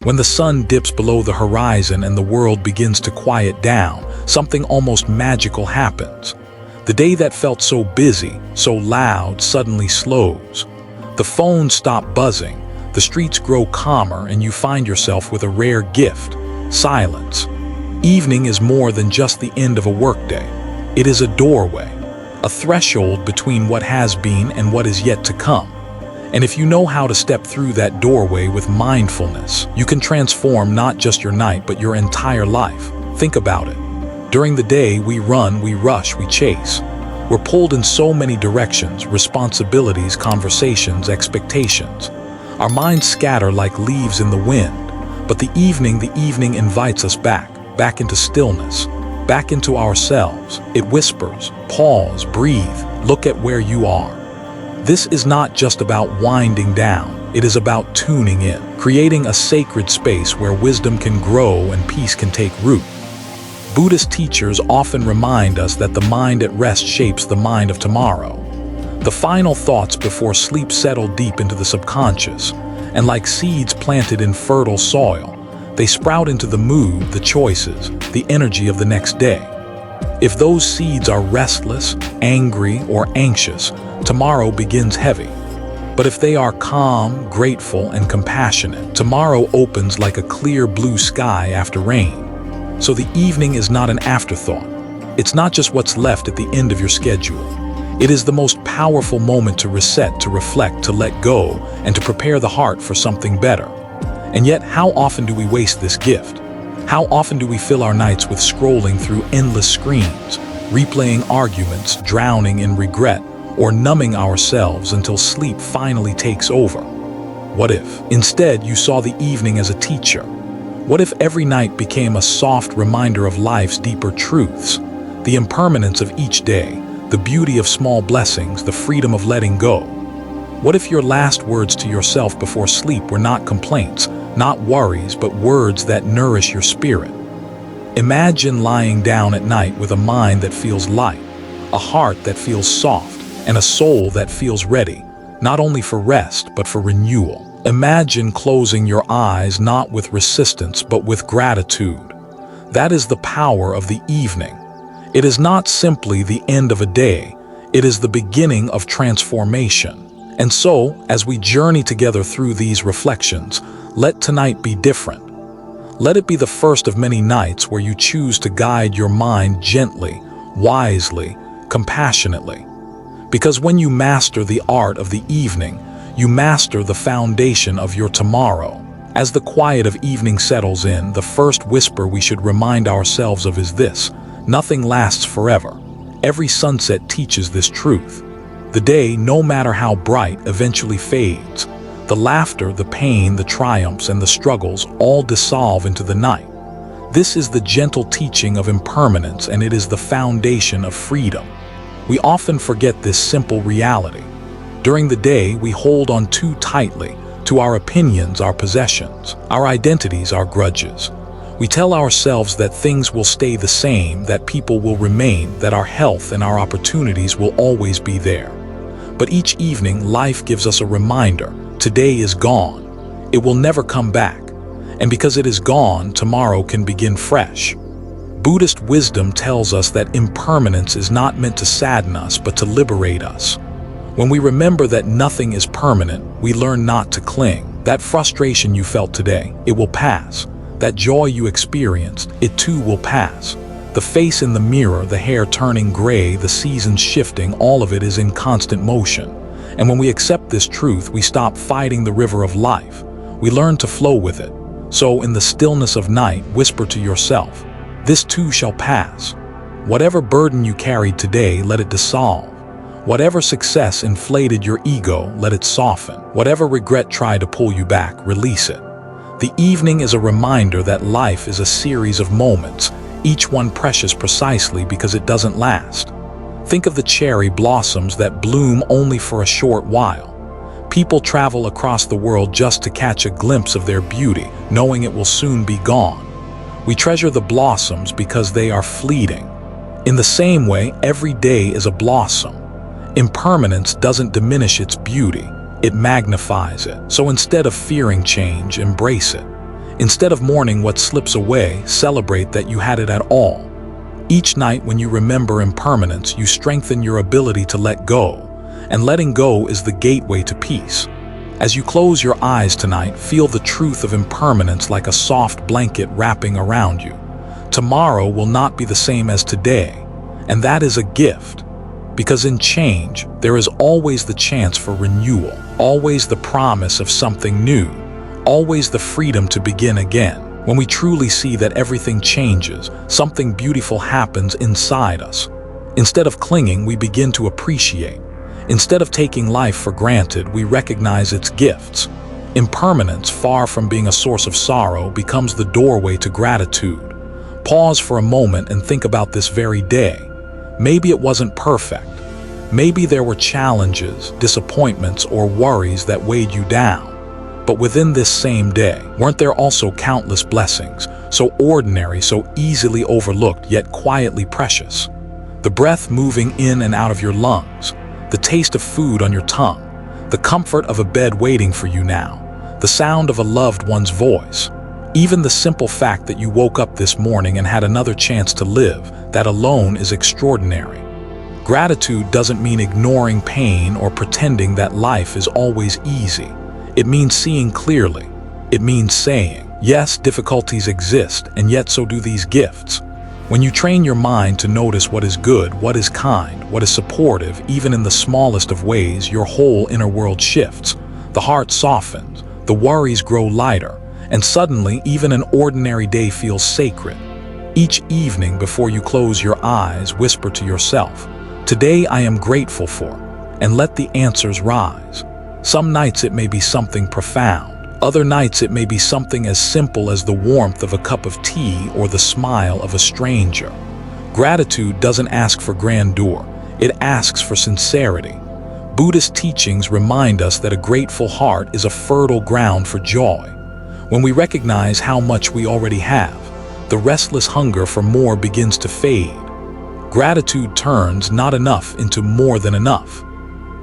When the sun dips below the horizon and the world begins to quiet down, something almost magical happens. The day that felt so busy, so loud, suddenly slows. The phones stop buzzing, the streets grow calmer, and you find yourself with a rare gift: silence. Evening is more than just the end of a workday. It is a doorway, a threshold between what has been and what is yet to come. And if you know how to step through that doorway with mindfulness, you can transform not just your night, but your entire life. Think about it. During the day, we run, we rush, we chase. We're pulled in so many directions: responsibilities, conversations, expectations. Our minds scatter like leaves in the wind. But the evening invites us back into stillness, back into ourselves. It whispers, pause, breathe, look at where you are. This is not just about winding down, it is about tuning in, creating a sacred space where wisdom can grow and peace can take root. Buddhist teachers often remind us that the mind at rest shapes the mind of tomorrow. The final thoughts before sleep settle deep into the subconscious, and like seeds planted in fertile soil, they sprout into the mood, the choices, the energy of the next day. If those seeds are restless, angry, or anxious, tomorrow begins heavy. But if they are calm, grateful, and compassionate, tomorrow opens like a clear blue sky after rain. So the evening is not an afterthought. It's not just what's left at the end of your schedule. It is the most powerful moment to reset, to reflect, to let go, and to prepare the heart for something better. And yet, how often do we waste this gift? How often do we fill our nights with scrolling through endless screens, replaying arguments, drowning in regret, or numbing ourselves until sleep finally takes over? What if, instead, you saw the evening as a teacher? What if every night became a soft reminder of life's deeper truths, the impermanence of each day, the beauty of small blessings, the freedom of letting go? What if your last words to yourself before sleep were not complaints, not worries, but words that nourish your spirit? Imagine lying down at night with a mind that feels light, a heart that feels soft, and a soul that feels ready, not only for rest, but for renewal. Imagine closing your eyes not with resistance, but with gratitude. That is the power of the evening. It is not simply the end of a day, it is the beginning of transformation. And so, as we journey together through these reflections, let tonight be different. Let it be the first of many nights where you choose to guide your mind gently, wisely, compassionately. Because when you master the art of the evening, you master the foundation of your tomorrow. As the quiet of evening settles in, the first whisper we should remind ourselves of is this: nothing lasts forever. Every sunset teaches this truth. The day, no matter how bright, eventually fades. The laughter, the pain, the triumphs, and the struggles all dissolve into the night. This is the gentle teaching of impermanence, and it is the foundation of freedom. We often forget this simple reality. During the day, we hold on too tightly to our opinions, our possessions, our identities, our grudges. We tell ourselves that things will stay the same, that people will remain, that our health and our opportunities will always be there. But each evening, life gives us a reminder: today is gone. It will never come back. And because it is gone, tomorrow can begin fresh. Buddhist wisdom tells us that impermanence is not meant to sadden us, but to liberate us. When we remember that nothing is permanent, we learn not to cling. That frustration you felt today, it will pass. That joy you experienced, it too will pass. The face in the mirror, the hair turning gray, the seasons shifting, all of it is in constant motion. And when we accept this truth, we stop fighting the river of life. We learn to flow with it. So in the stillness of night, whisper to yourself, this too shall pass. Whatever burden you carried today, let it dissolve. Whatever success inflated your ego, let it soften. Whatever regret tried to pull you back, release it. The evening is a reminder that life is a series of moments, each one precious precisely because it doesn't last. Think of the cherry blossoms that bloom only for a short while. People travel across the world just to catch a glimpse of their beauty, knowing it will soon be gone. We treasure the blossoms because they are fleeting. In the same way, every day is a blossom. Impermanence doesn't diminish its beauty, it magnifies it. So instead of fearing change, embrace it. Instead of mourning what slips away, celebrate that you had it at all. Each night when you remember impermanence, you strengthen your ability to let go, and letting go is the gateway to peace. As you close your eyes tonight, feel the truth of impermanence like a soft blanket wrapping around you. Tomorrow will not be the same as today, and that is a gift. Because in change, there is always the chance for renewal, always the promise of something new, always the freedom to begin again. When we truly see that everything changes, something beautiful happens inside us. Instead of clinging, we begin to appreciate. Instead of taking life for granted, we recognize its gifts. Impermanence, far from being a source of sorrow, becomes the doorway to gratitude. Pause for a moment and think about this very day. Maybe it wasn't perfect. Maybe there were challenges, disappointments, or worries that weighed you down. But within this same day, weren't there also countless blessings, so ordinary, so easily overlooked, yet quietly precious? The breath moving in and out of your lungs, the taste of food on your tongue, the comfort of a bed waiting for you now, the sound of a loved one's voice. Even the simple fact that you woke up this morning and had another chance to live, that alone is extraordinary. Gratitude doesn't mean ignoring pain or pretending that life is always easy. It means seeing clearly. It means saying, yes, difficulties exist, and yet so do these gifts. When you train your mind to notice what is good, what is kind, what is supportive, even in the smallest of ways, your whole inner world shifts. The heart softens, the worries grow lighter, and suddenly even an ordinary day feels sacred. Each evening before you close your eyes, whisper to yourself, "Today I am grateful for," and let the answers rise. Some nights it may be something profound. Other nights it may be something as simple as the warmth of a cup of tea or the smile of a stranger. Gratitude doesn't ask for grandeur. It asks for sincerity. Buddhist teachings remind us that a grateful heart is a fertile ground for joy. When we recognize how much we already have, the restless hunger for more begins to fade. Gratitude turns not enough into more than enough.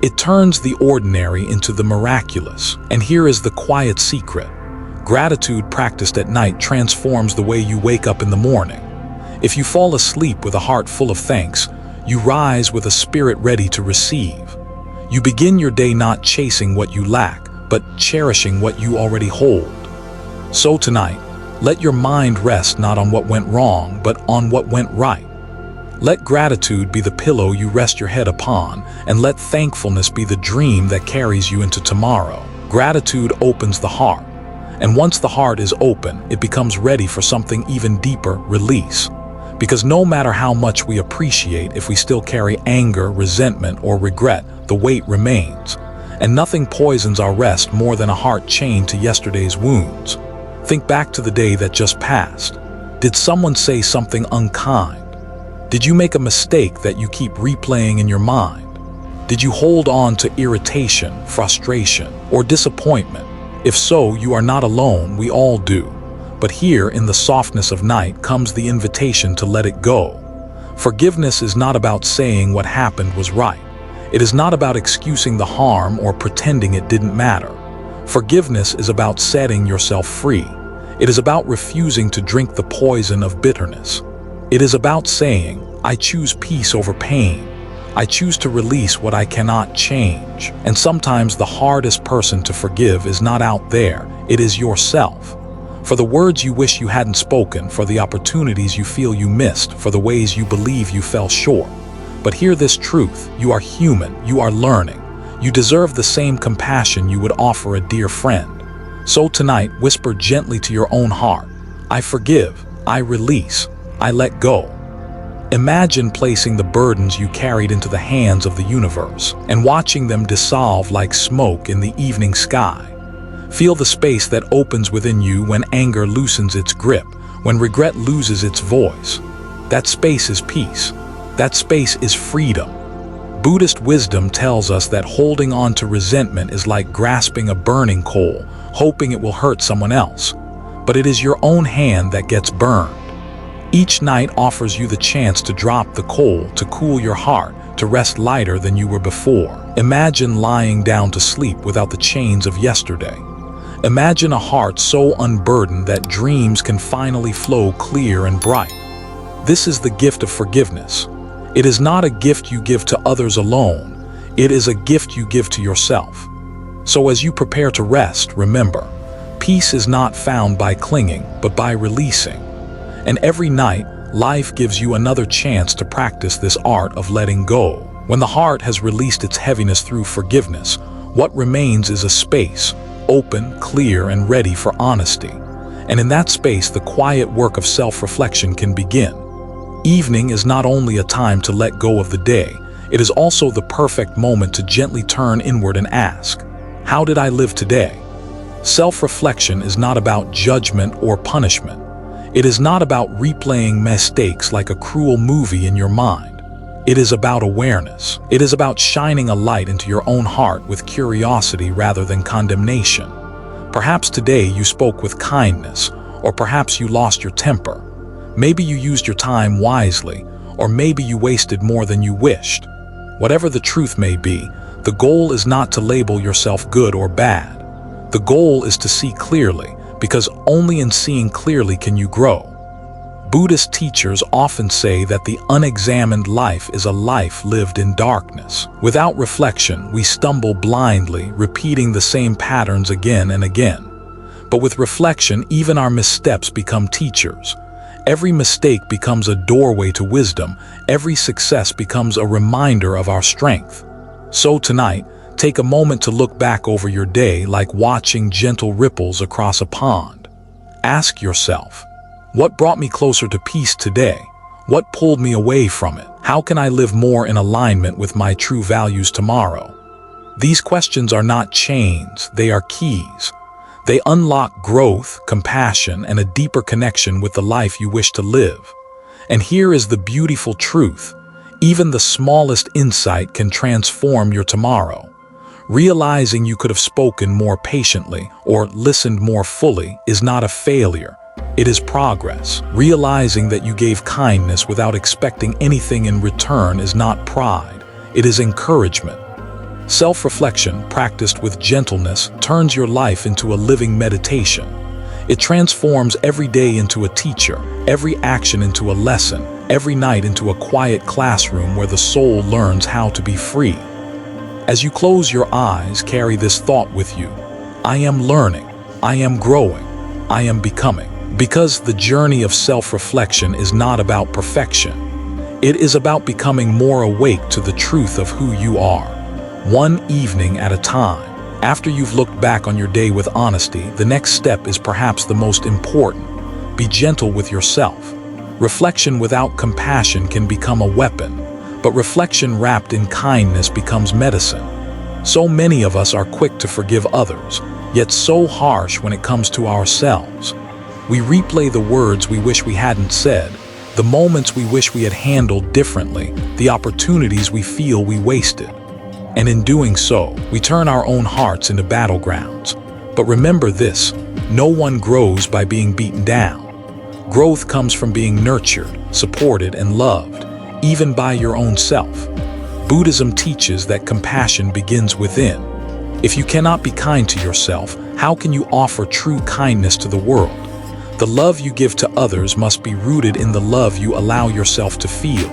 It turns the ordinary into the miraculous. And here is the quiet secret. Gratitude practiced at night transforms the way you wake up in the morning. If you fall asleep with a heart full of thanks, you rise with a spirit ready to receive. You begin your day not chasing what you lack, but cherishing what you already hold. So tonight, let your mind rest not on what went wrong, but on what went right. Let gratitude be the pillow you rest your head upon, and let thankfulness be the dream that carries you into tomorrow. Gratitude opens the heart, and once the heart is open, it becomes ready for something even deeper, release. Because no matter how much we appreciate, if we still carry anger, resentment, or regret, the weight remains. And nothing poisons our rest more than a heart chained to yesterday's wounds. Think back to the day that just passed. Did someone say something unkind? Did you make a mistake that you keep replaying in your mind? Did you hold on to irritation, frustration, or disappointment? If so, you are not alone, we all do. But here, in the softness of night, comes the invitation to let it go. Forgiveness is not about saying what happened was right. It is not about excusing the harm or pretending it didn't matter. Forgiveness is about setting yourself free. It is about refusing to drink the poison of bitterness. It is about saying, I choose peace over pain. I choose to release what I cannot change. And sometimes the hardest person to forgive is not out there, it is yourself. For the words you wish you hadn't spoken, for the opportunities you feel you missed, for the ways you believe you fell short. But hear this truth, you are human, you are learning. You deserve the same compassion you would offer a dear friend. So tonight, whisper gently to your own heart, I forgive, I release, I let go. Imagine placing the burdens you carried into the hands of the universe and watching them dissolve like smoke in the evening sky. Feel the space that opens within you when anger loosens its grip, when regret loses its voice. That space is peace. That space is freedom. Buddhist wisdom tells us that holding on to resentment is like grasping a burning coal, hoping it will hurt someone else. But it is your own hand that gets burned. Each night offers you the chance to drop the coal, to cool your heart, to rest lighter than you were before. Imagine lying down to sleep without the chains of yesterday. Imagine a heart so unburdened that dreams can finally flow clear and bright. This is the gift of forgiveness. It is not a gift you give to others alone. It is a gift you give to yourself. So as you prepare to rest, remember, peace is not found by clinging, but by releasing. And every night, life gives you another chance to practice this art of letting go. When the heart has released its heaviness through forgiveness, what remains is a space, open, clear, and ready for honesty. And in that space, the quiet work of self-reflection can begin. Evening is not only a time to let go of the day, it is also the perfect moment to gently turn inward and ask, how did I live today? Self-reflection is not about judgment or punishment. It is not about replaying mistakes like a cruel movie in your mind. It is about awareness. It is about shining a light into your own heart with curiosity rather than condemnation. Perhaps today you spoke with kindness, or perhaps you lost your temper. Maybe you used your time wisely, or maybe you wasted more than you wished. Whatever the truth may be, the goal is not to label yourself good or bad. The goal is to see clearly, because only in seeing clearly can you grow. Buddhist teachers often say that the unexamined life is a life lived in darkness. Without reflection, we stumble blindly, repeating the same patterns again and again. But with reflection, even our missteps become teachers. Every mistake becomes a doorway to wisdom. Every success becomes a reminder of our strength. So tonight, take a moment to look back over your day like watching gentle ripples across a pond. Ask yourself, what brought me closer to peace today? What pulled me away from it? How can I live more in alignment with my true values tomorrow? These questions are not chains, they are keys. They unlock growth, compassion, and a deeper connection with the life you wish to live. And here is the beautiful truth. Even the smallest insight can transform your tomorrow. Realizing you could have spoken more patiently or listened more fully is not a failure. It is progress. Realizing that you gave kindness without expecting anything in return is not pride. It is encouragement. Self-reflection, practiced with gentleness, turns your life into a living meditation. It transforms every day into a teacher, every action into a lesson, every night into a quiet classroom where the soul learns how to be free. As you close your eyes, carry this thought with you. I am learning, I am growing, I am becoming. Because the journey of self-reflection is not about perfection. It is about becoming more awake to the truth of who you are. One evening at a time. After you've looked back on your day with honesty, the next step is perhaps the most important. Be gentle with yourself. Reflection without compassion can become a weapon, but reflection wrapped in kindness becomes medicine. So many of us are quick to forgive others, yet so harsh when it comes to ourselves. We replay the words we wish we hadn't said, the moments we wish we had handled differently, the opportunities we feel we wasted. And in doing so, we turn our own hearts into battlegrounds. But remember this, no one grows by being beaten down. Growth comes from being nurtured, supported, and loved, even by your own self. Buddhism teaches that compassion begins within. If you cannot be kind to yourself, how can you offer true kindness to the world? The love you give to others must be rooted in the love you allow yourself to feel.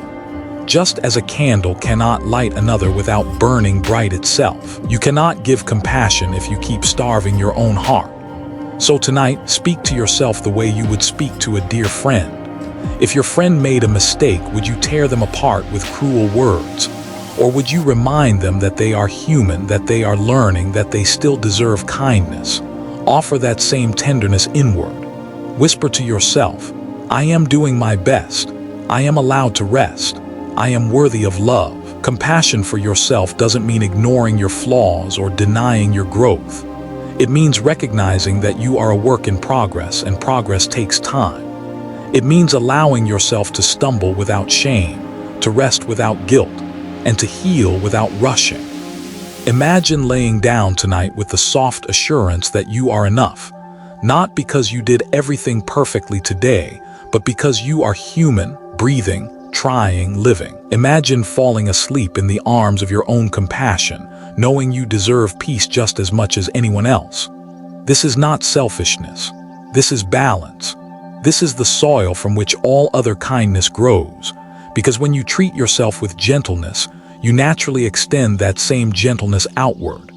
Just as a candle cannot light another without burning bright itself, you cannot give compassion if you keep starving your own heart. So tonight, speak to yourself the way you would speak to a dear friend. If your friend made a mistake, would you tear them apart with cruel words? Or would you remind them that they are human, that they are learning, that they still deserve kindness? Offer that same tenderness inward. Whisper to yourself, I am doing my best. I am allowed to rest. I am worthy of love. Compassion for yourself doesn't mean ignoring your flaws or denying your growth. It means recognizing that you are a work in progress and progress takes time. It means allowing yourself to stumble without shame, to rest without guilt, and to heal without rushing. Imagine laying down tonight with the soft assurance that you are enough, not because you did everything perfectly today, but because you are human, breathing, trying, living. Imagine falling asleep in the arms of your own compassion, knowing you deserve peace just as much as anyone else. This is not selfishness. This is balance. This is the soil from which all other kindness grows, because when you treat yourself with gentleness, you naturally extend that same gentleness outward.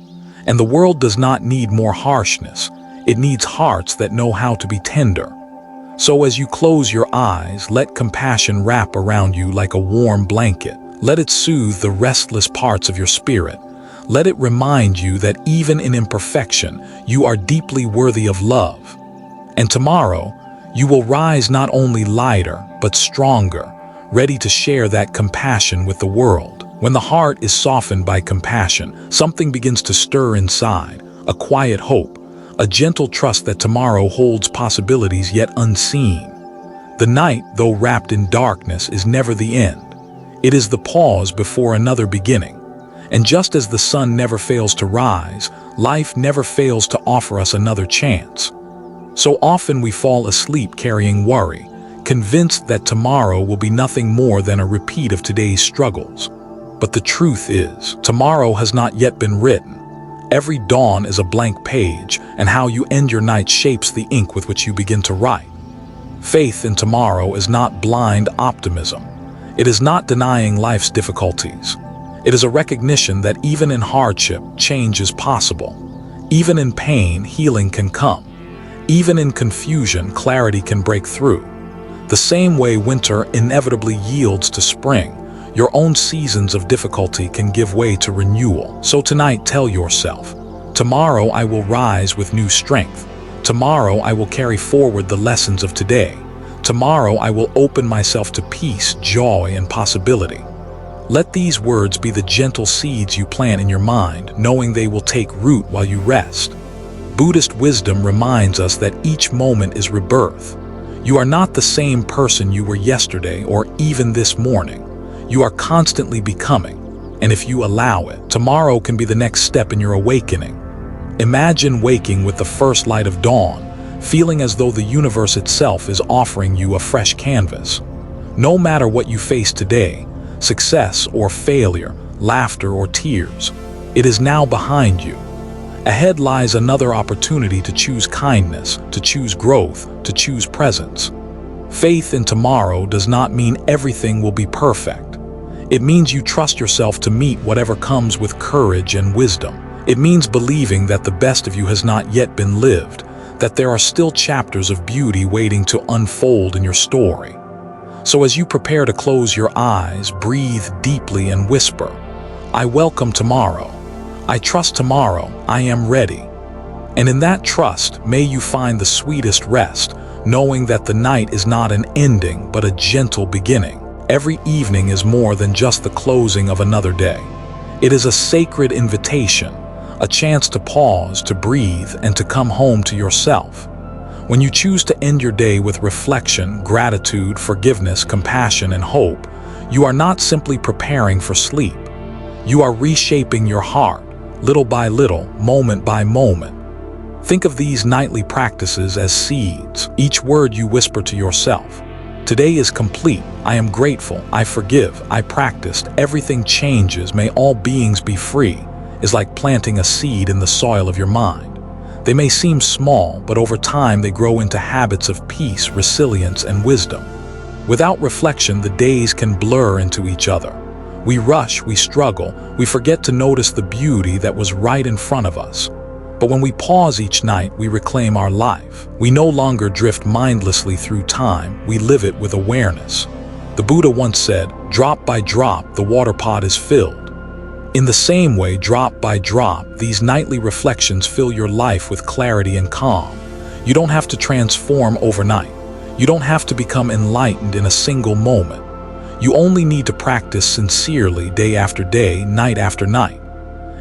And the world does not need more harshness. It needs hearts that know how to be tender. So as you close your eyes, let compassion wrap around you like a warm blanket. Let it soothe the restless parts of your spirit. Let it remind you that even in imperfection, you are deeply worthy of love. And tomorrow, you will rise not only lighter, but stronger, ready to share that compassion with the world. When the heart is softened by compassion, something begins to stir inside, a quiet hope, a gentle trust that tomorrow holds possibilities yet unseen. The night, though wrapped in darkness, is never the end. It is the pause before another beginning. And just as the sun never fails to rise, life never fails to offer us another chance. So often we fall asleep carrying worry, convinced that tomorrow will be nothing more than a repeat of today's struggles. But the truth is, tomorrow has not yet been written. Every dawn is a blank page, and how you end your night shapes the ink with which you begin to write. Faith in tomorrow is not blind optimism. It is not denying life's difficulties. It is a recognition that even in hardship, change is possible. Even in pain, healing can come. Even in confusion, clarity can break through. The same way winter inevitably yields to spring, your own seasons of difficulty can give way to renewal. So tonight, tell yourself, tomorrow I will rise with new strength. Tomorrow I will carry forward the lessons of today. Tomorrow I will open myself to peace, joy, and possibility. Let these words be the gentle seeds you plant in your mind, knowing they will take root while you rest. Buddhist wisdom reminds us that each moment is rebirth. You are not the same person you were yesterday or even this morning. You are constantly becoming, and if you allow it, tomorrow can be the next step in your awakening. Imagine waking with the first light of dawn, feeling as though the universe itself is offering you a fresh canvas. No matter what you face today, success or failure, laughter or tears, it is now behind you. Ahead lies another opportunity to choose kindness, to choose growth, to choose presence. Faith in tomorrow does not mean everything will be perfect. It means you trust yourself to meet whatever comes with courage and wisdom. It means believing that the best of you has not yet been lived, that there are still chapters of beauty waiting to unfold in your story. So as you prepare to close your eyes, breathe deeply and whisper, "I welcome tomorrow. I trust tomorrow. I am ready." And in that trust, may you find the sweetest rest, knowing that the night is not an ending, but a gentle beginning. Every evening is more than just the closing of another day. It is a sacred invitation, a chance to pause, to breathe, and to come home to yourself. When you choose to end your day with reflection, gratitude, forgiveness, compassion, and hope, you are not simply preparing for sleep. You are reshaping your heart, little by little, moment by moment. Think of these nightly practices as seeds, each word you whisper to yourself. Today is complete. I am grateful. I forgive. I practiced. Everything changes. May all beings be free, is like planting a seed in the soil of your mind. They may seem small, but over time they grow into habits of peace, resilience, and wisdom. Without reflection, the days can blur into each other. We rush, we struggle, we forget to notice the beauty that was right in front of us. But when we pause each night, we reclaim our life. We no longer drift mindlessly through time, we live it with awareness. The Buddha once said, "Drop by drop, the water pot is filled." In the same way, drop by drop, these nightly reflections fill your life with clarity and calm. You don't have to transform overnight. You don't have to become enlightened in a single moment. You only need to practice sincerely day after day, night after night.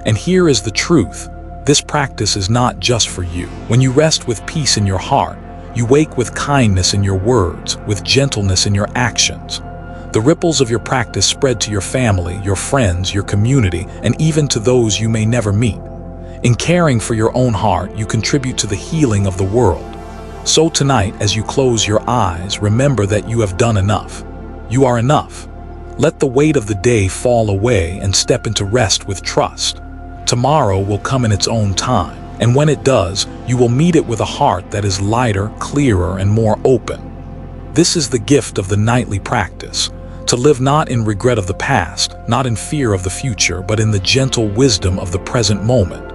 And here is the truth. This practice is not just for you. When you rest with peace in your heart, you wake with kindness in your words, with gentleness in your actions. The ripples of your practice spread to your family, your friends, your community, and even to those you may never meet. In caring for your own heart, you contribute to the healing of the world. So tonight, as you close your eyes, remember that you have done enough. You are enough. Let the weight of the day fall away and step into rest with trust. Tomorrow will come in its own time. And when it does, you will meet it with a heart that is lighter, clearer, and more open. This is the gift of the nightly practice, to live not in regret of the past, not in fear of the future, but in the gentle wisdom of the present moment.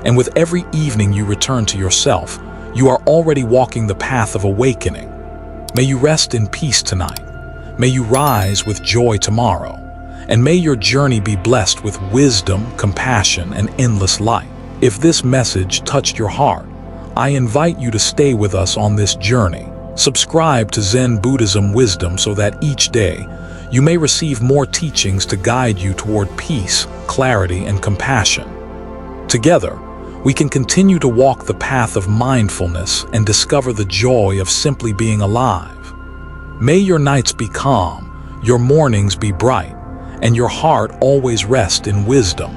And with every evening you return to yourself, you are already walking the path of awakening. May you rest in peace tonight. May you rise with joy tomorrow. And may your journey be blessed with wisdom, compassion, and endless light. If this message touched your heart, I invite you to stay with us on this journey. Subscribe to Zen Buddhism Wisdom so that each day you may receive more teachings to guide you toward peace, clarity, and compassion. Together, we can continue to walk the path of mindfulness and discover the joy of simply being alive. May your nights be calm, your mornings be bright, and your heart always rest in wisdom.